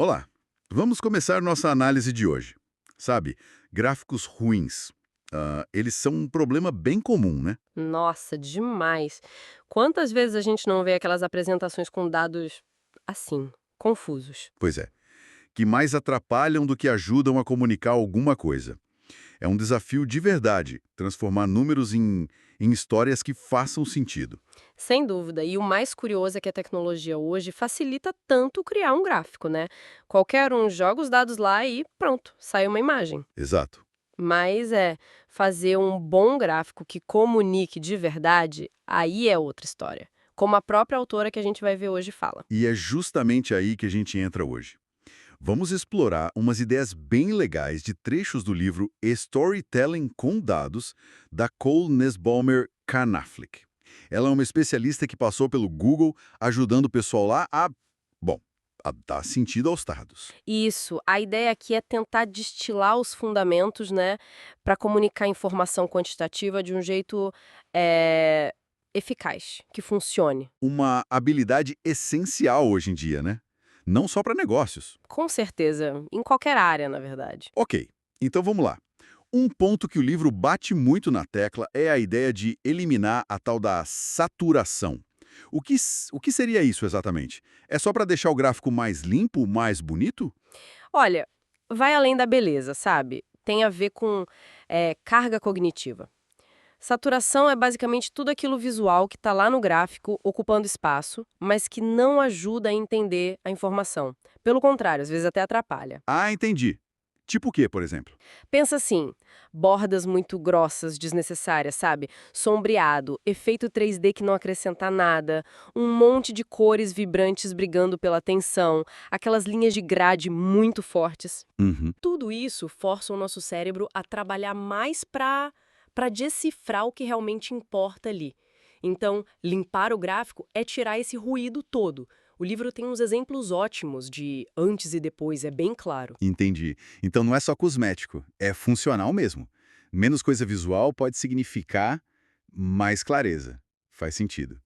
Olá, vamos começar nossa análise de hoje. Sabe, gráficos ruins, eles são um problema bem comum, né? Nossa, demais. Quantas vezes a gente não vê aquelas apresentações com dados assim, confusos? Pois é, que mais atrapalham do que ajudam a comunicar alguma coisa. É um desafio de verdade transformar números em histórias que façam sentido. Sem dúvida. E o mais curioso é que a tecnologia hoje facilita tanto criar um gráfico, né? Qualquer um joga os dados lá e pronto, sai uma imagem. Exato. Mas fazer um bom gráfico que comunique de verdade, aí é outra história. Como a própria autora que a gente vai ver hoje fala. E é justamente aí que a gente entra hoje. Vamos explorar umas ideias bem legais de trechos do livro Storytelling com Dados, da Cole Nesbaumer Carnaflick. Ela é uma especialista que passou pelo Google ajudando o pessoal lá bom, a dar sentido aos dados. Isso, a ideia aqui é tentar destilar os fundamentos, né, para comunicar informação quantitativa de um jeito eh, eficaz, que funcione. Uma habilidade essencial hoje em dia, né? Não só para negócios. Com certeza, em qualquer área, na verdade. Ok, então vamos lá. Um ponto que o livro bate muito na tecla é a ideia de eliminar a tal da saturação. O que seria isso exatamente? É só para deixar o gráfico mais limpo, mais bonito? Olha, vai além da beleza, sabe? Tem a ver com carga cognitiva. Saturação é basicamente tudo aquilo visual que está lá no gráfico, ocupando espaço, mas que não ajuda a entender a informação. Pelo contrário, às vezes até atrapalha. Ah, entendi. Tipo o quê, por exemplo? Pensa assim, bordas muito grossas, desnecessárias, sabe? Sombreado, efeito 3D que não acrescenta nada, um monte de cores vibrantes brigando pela atenção, aquelas linhas de grade muito fortes. Uhum. Tudo isso força o nosso cérebro a trabalhar mais para decifrar o que realmente importa ali. Então, limpar o gráfico é tirar esse ruído todo. O livro tem uns exemplos ótimos de antes e depois, é bem claro. Entendi. Então não é só cosmético, é funcional mesmo. Menos coisa visual pode significar mais clareza. Faz sentido.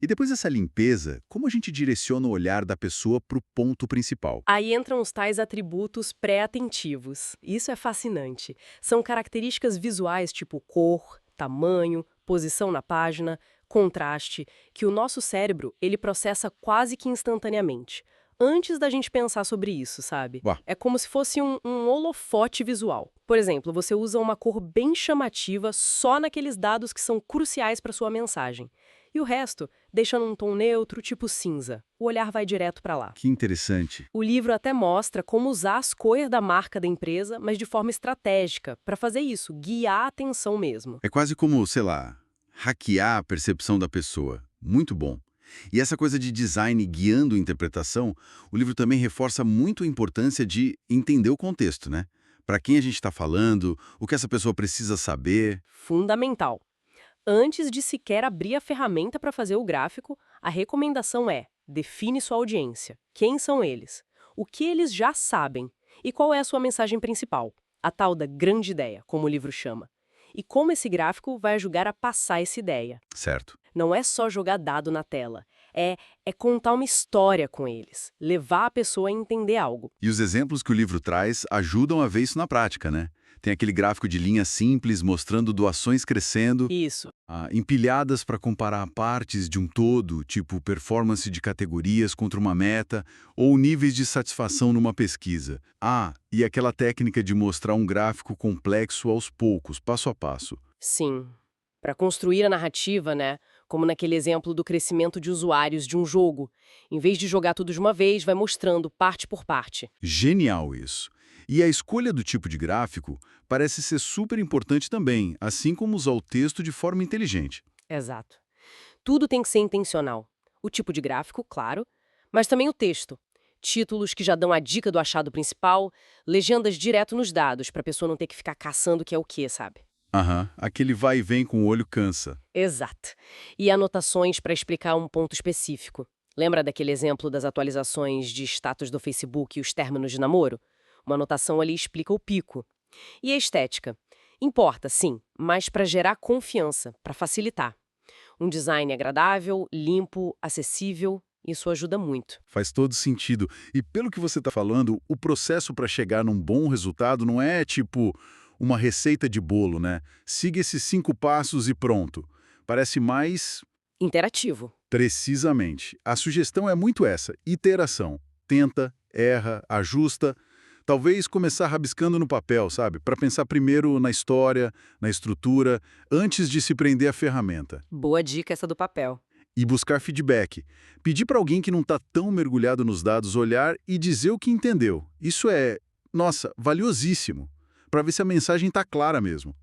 E depois dessa limpeza, como a gente direciona o olhar da pessoa para o ponto principal? Aí entram os tais atributos pré-atentivos. Isso é fascinante. São características visuais tipo cor, tamanho, posição na página, contraste, que o nosso cérebro ele processa quase que instantaneamente. Antes da gente pensar sobre isso, sabe? Uau, É como se fosse um holofote visual. Por exemplo, você usa uma cor bem chamativa só naqueles dados que são cruciais para sua mensagem. E o resto deixa num tom neutro, tipo cinza. O olhar vai direto para lá. que interessante. O livro até mostra como usar as cores da marca da empresa, mas de forma estratégica, para fazer isso, guiar a atenção mesmo. É quase como, sei lá, hackear a percepção da pessoa. Muito bom. E essa coisa de design guiando a interpretação, o livro também reforça muito a importância de entender o contexto, né? Para quem a gente está falando, o que essa pessoa precisa saber. Fundamental. Antes de sequer abrir a ferramenta para fazer o gráfico, a recomendação é: define sua audiência. Quem são eles? O que eles já sabem? E qual é a sua mensagem principal? A tal da grande ideia, como o livro chama. E como esse gráfico vai ajudar a passar essa ideia. Certo. Não é só jogar dado na tela. É contar uma história com eles, levar a pessoa a entender algo. E os exemplos que o livro traz ajudam a ver isso na prática, né? Tem aquele gráfico de linha simples mostrando doações crescendo, Isso. empilhadas para comparar partes de um todo, tipo performance de categorias contra uma meta, ou níveis de satisfação numa pesquisa. E aquela técnica de mostrar um gráfico complexo aos poucos, passo a passo. Sim. Para construir a narrativa, né? Como naquele exemplo do crescimento de usuários de um jogo. Em vez de jogar tudo de uma vez, vai mostrando parte por parte. Genial isso. E a escolha do tipo de gráfico parece ser super importante também, assim como usar o texto de forma inteligente. Exato. Tudo tem que ser intencional. O tipo de gráfico, claro, mas também o texto. Títulos que já dão a dica do achado principal, legendas direto nos dados, para a pessoa não ter que ficar caçando o que é o que, sabe? Aham, aquele vai e vem com o olho cansa. Exato. E anotações para explicar um ponto específico. Lembra daquele exemplo das atualizações de status do Facebook e os términos de namoro? Uma anotação ali explica o pico. E a estética? Importa, sim, mas para gerar confiança, para facilitar. Um design agradável, limpo, acessível. Isso ajuda muito. Faz todo sentido. E pelo que você está falando, o processo para chegar num bom resultado não é tipo uma receita de bolo, né? Siga esses 5 passos e pronto. Parece mais Interativo. precisamente. A sugestão é muito essa: iteração. Tenta, erra, ajusta. Talvez começar rabiscando no papel, sabe? Para pensar primeiro na história, na estrutura, antes de se prender à ferramenta. Boa dica essa do papel. E buscar feedback. Pedir para alguém que não está tão mergulhado nos dados olhar e dizer o que entendeu. Isso é, nossa, valiosíssimo, para ver se a mensagem está clara mesmo.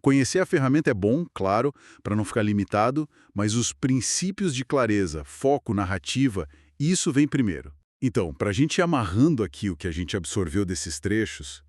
Conhecer a ferramenta é bom, claro, para não ficar limitado, mas os princípios de clareza, foco, narrativa, isso vem primeiro. Então, para a gente ir amarrando aqui o que a gente absorveu desses trechos,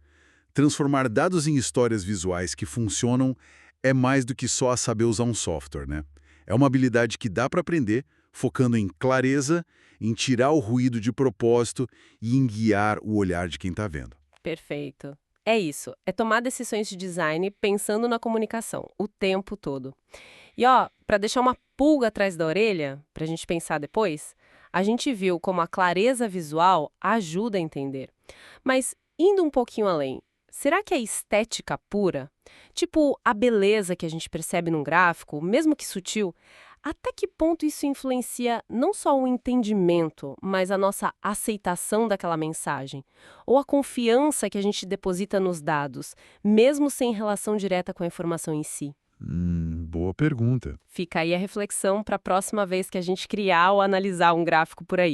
transformar dados em histórias visuais que funcionam é mais do que só saber usar um software, né? É uma habilidade que dá para aprender, focando em clareza, em tirar o ruído de propósito e em guiar o olhar de quem está vendo. Perfeito. É isso, é tomar decisões de design pensando na comunicação, o tempo todo. E ó, para deixar uma pulga atrás da orelha, pra gente pensar depois, a gente viu como a clareza visual ajuda a entender. Mas indo um pouquinho além, será que é estética pura? Tipo, a beleza que a gente percebe num gráfico, mesmo que sutil, até que ponto isso influencia não só o entendimento, mas a nossa aceitação daquela mensagem? Ou a confiança que a gente deposita nos dados, mesmo sem relação direta com a informação em si? Boa pergunta. Fica aí a reflexão para a próxima vez que a gente criar ou analisar um gráfico por aí.